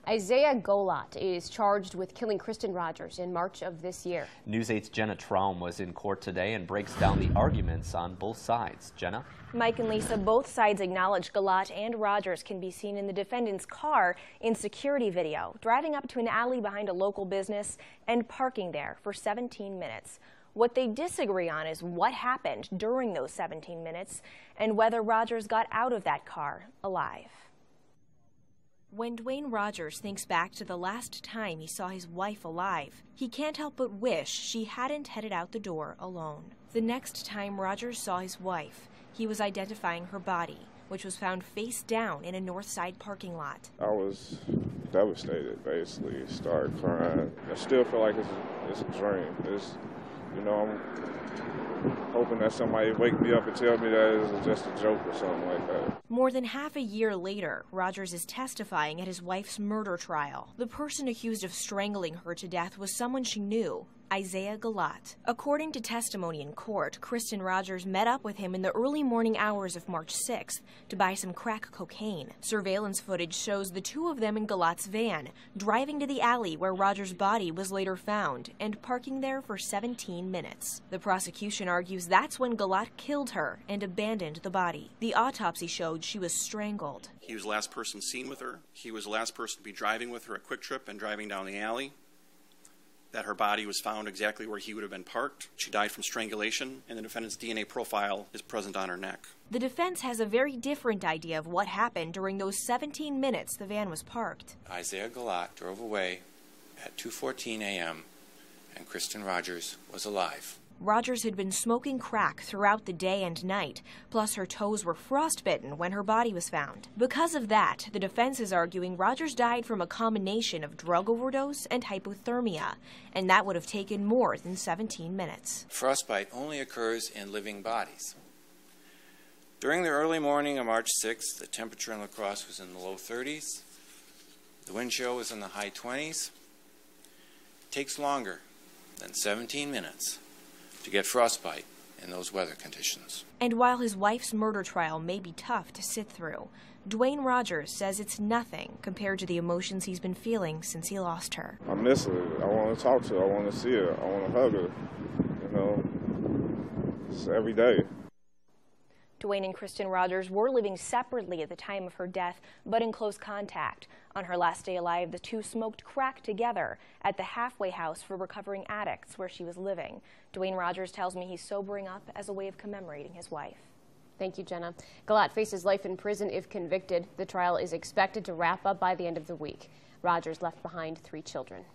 Isaiah Golat is charged with killing Kristen Rogers in March of this year. News 8's Jenna Traum was in court today and breaks down the arguments on both sides. Jenna? Mike and Lisa, both sides acknowledge Golat and Rogers can be seen in the defendant's car in security video, driving up to an alley behind a local business and parking there for 17 minutes. What they disagree on is what happened during those 17 minutes and whether Rogers got out of that car alive. When Dwayne Rogers thinks back to the last time he saw his wife alive, he can't help but wish she hadn't headed out the door alone. The next time Rogers saw his wife, he was identifying her body, which was found face down in a northside parking lot. I was devastated, basically. Started crying. I still feel like it's a dream. I'm hoping that somebody wake me up and tell me that it's just a joke or something like that. More than half a year later, Rogers is testifying at his wife's murder trial. The person accused of strangling her to death was someone she knew, Isaiah Golat. According to testimony in court, Kristen Rogers met up with him in the early morning hours of March 6th to buy some crack cocaine. Surveillance footage shows the two of them in Golat's van, driving to the alley where Rogers' body was later found and parking there for 17 minutes. The prosecution argues that's when Golat killed her and abandoned the body. The autopsy showed she was strangled. He was the last person seen with her. He was the last person to be driving with her at Quick Trip and driving down the alley. That her body was found exactly where he would have been parked. She died from strangulation, and the defendant's DNA profile is present on her neck. The defense has a very different idea of what happened during those 17 minutes the van was parked. Isaiah Golat drove away at 2:14 a.m. and Kristen Rogers was alive. Rogers had been smoking crack throughout the day and night, plus her toes were frostbitten when her body was found. Because of that, the defense is arguing Rogers died from a combination of drug overdose and hypothermia, and that would have taken more than 17 minutes. Frostbite only occurs in living bodies. During the early morning of March 6th, the temperature in La Crosse was in the low 30s. The wind chill was in the high 20s. It takes longer than 17 minutes to get frostbite in those weather conditions. And while his wife's murder trial may be tough to sit through, Dwayne Rogers says it's nothing compared to the emotions he's been feeling since he lost her. I miss her. I want to talk to her. I want to see her. I want to hug her. It's every day. Dwayne and Kristen Rogers were living separately at the time of her death, but in close contact. On her last day alive, the two smoked crack together at the halfway house for recovering addicts where she was living. Dwayne Rogers tells me he's sobering up as a way of commemorating his wife. Thank you, Jenna. Golat faces life in prison if convicted. The trial is expected to wrap up by the end of the week. Rogers left behind 3 children.